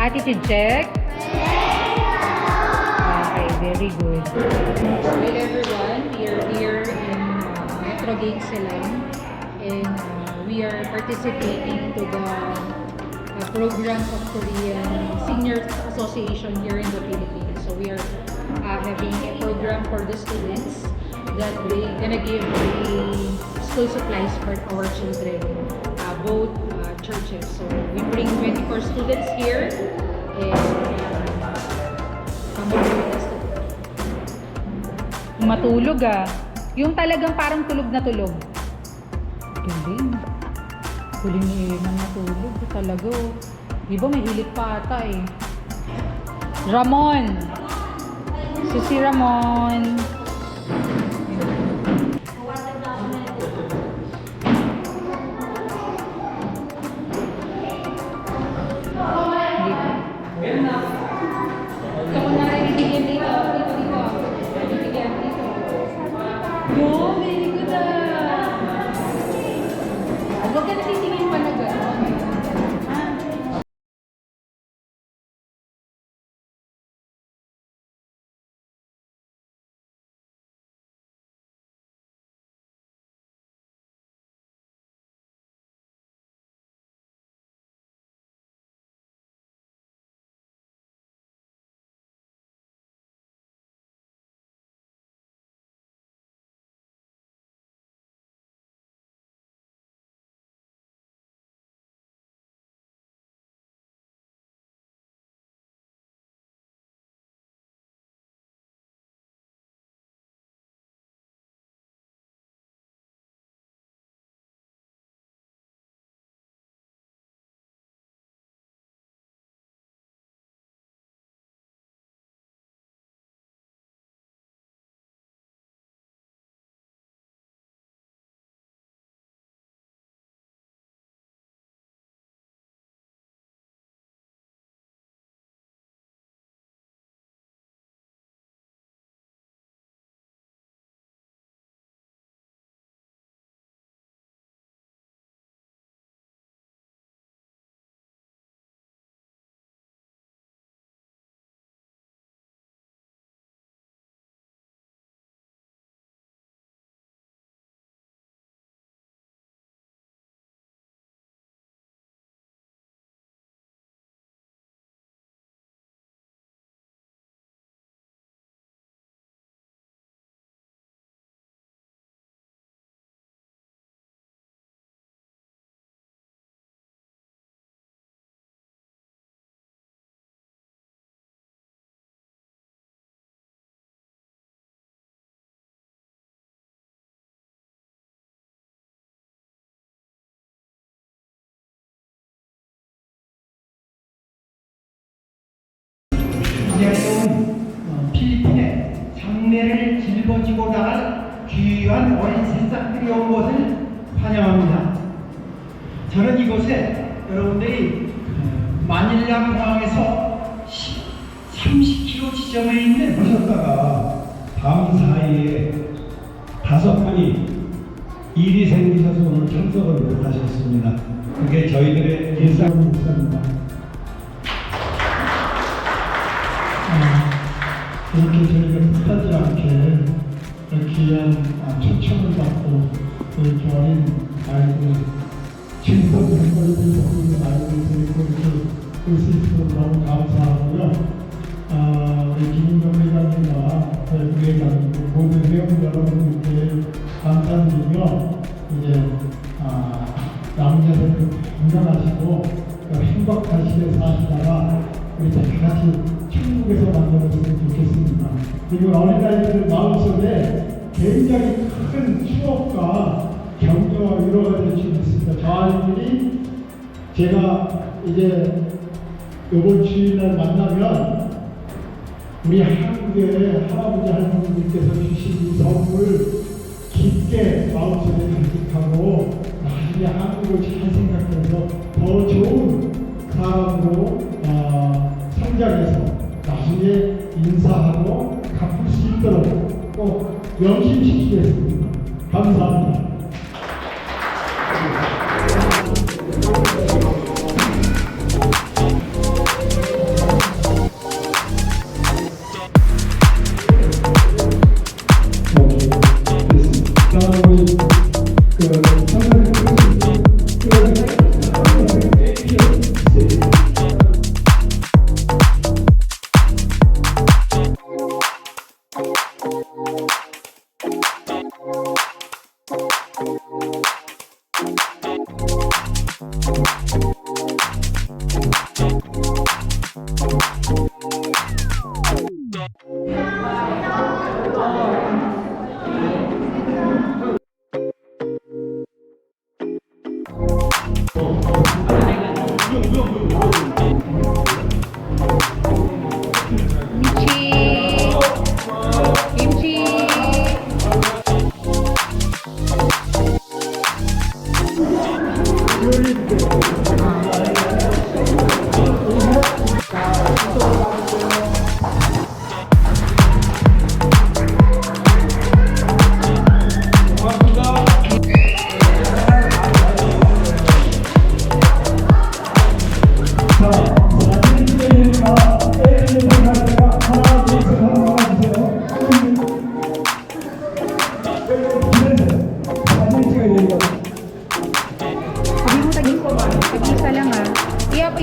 Attitude check? Okay, very good. Well, everyone, we are here in Metro Gate Silang, and we are participating to the program of Korean Senior Association here in the Philippines. So we are having a program for the students that they gonna give the school supplies for our children, both churches. So we bring 24 students here, and come on with us. Matulog ah. Yung talagang parang tulog na tulog. Galing. Galing ni Eman matulog. Talaga oh. Di ba may hilit pa ata eh. Ramon. Si Ramon. No, very good ah. Huwag ka natitingin pa na gano'n. 이제는 필리핀에 장래를 짊어지고 나갈 귀한 어린 새싹들이 온 것을 환영합니다. 저는 이곳에 여러분들이 마닐라 공항에서 30km 지점에 있는 하셨다가 다음 사이에 5분이 일이 생기셔서 오늘 참석을 못하셨습니다. 그게 저희들의 일상입니다. 이렇게 저희가 뜻하지 않게 귀한 초청을 받고 이렇게 어린 아이들 친구들 있는 아이들 데리고 이렇게 올 수 있어서 너무 감사하고요. 우리 김인경 회장님과 부회장님 모든 회원 여러분들께 감사드리며 이제 양자세를 건강하시고 행복하시게 사시다가 우리 다 같이 천국에서 만나봤으면 좋겠습니다. 그리고 어린아이들 마음속에 굉장히 큰 추억과 격려와 위로가 될 수 있습니다. 저 아이들이 제가 이제 이번 주일날 만나면 우리 한국의 할아버지 할머니들께서 주신 이 선물을 깊게 마음속에 간직하고 나중에 한국을 잘 생각해서 더 좋은 사람으로 성장해서 나중에 인사하고 갚을 수 있도록 꼭 명심시키겠습니다. 감사합니다.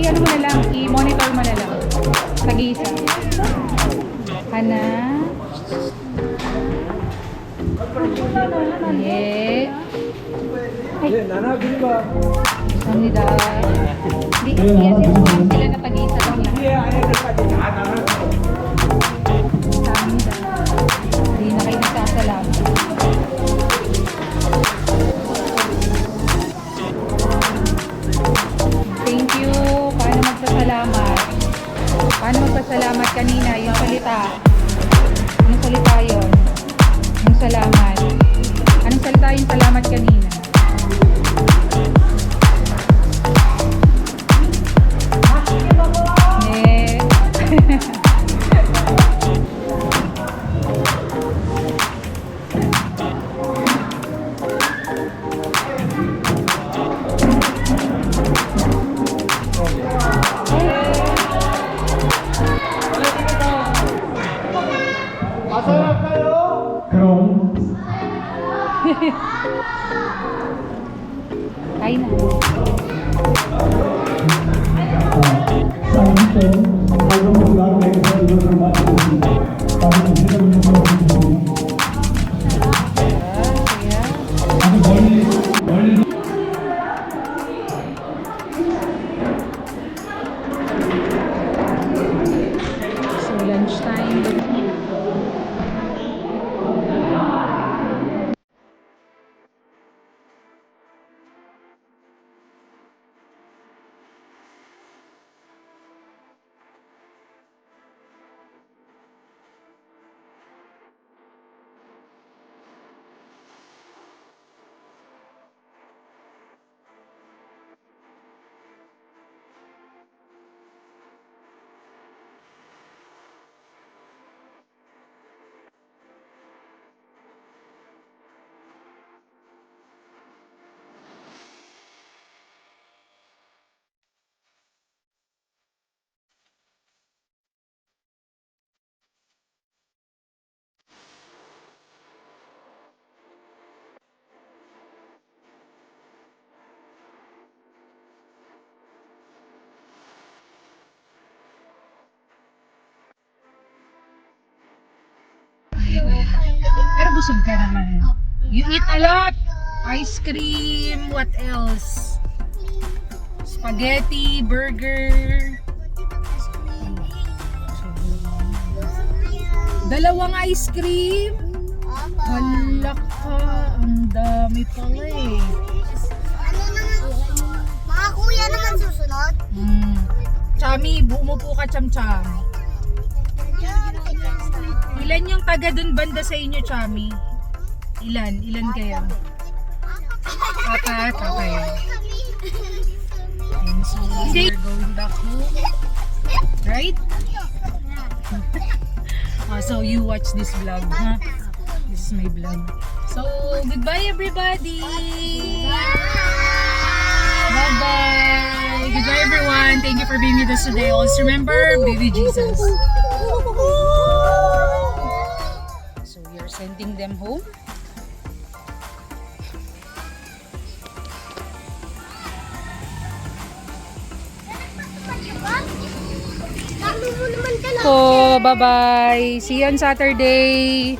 i-ano mo na lang, i-monitor mo na lang. Tag-iisa. Hana. Yeah. Ay. Kamnida. Hindi, yes, sila na tag-iisa lang lang. Kamnida. Hindi na kayo nagsasalamat. Thank you. Paano magpasalamat? Paano magpasalamat kanina? Yung salita. Anong salita yun? Yung salamat. Anong salita yung salamat kanina? Ne. 그럼 Kain na. 쌍ito 활동보다 내가 이것을 마치겠습니다. 다음은 회장님 모시겠습니다. Kaya. 아주 멀리 So, lunch time. Pero busog ka naman. You eat a lot. Ice cream. What else? Spaghetti, burger. Dalawang ice cream. Hala ka. Ang dami pala eh. Ano naman? Mga kuya naman susunod. Chami, bumupo ka, cham-cham. Ilan yung taga dun banda sa inyo, Chami? Ilan? Ilan kayo? Apat? Okay. And so, we're going back home. Right? So, you watch this vlog, ha? This is my vlog. So, goodbye everybody! Bye-bye! Goodbye everyone! Thank you for being with us today. Always remember, baby Jesus. So, we are sending them home. Lalo mo naman ka lang. So, bye-bye. See you on Saturday.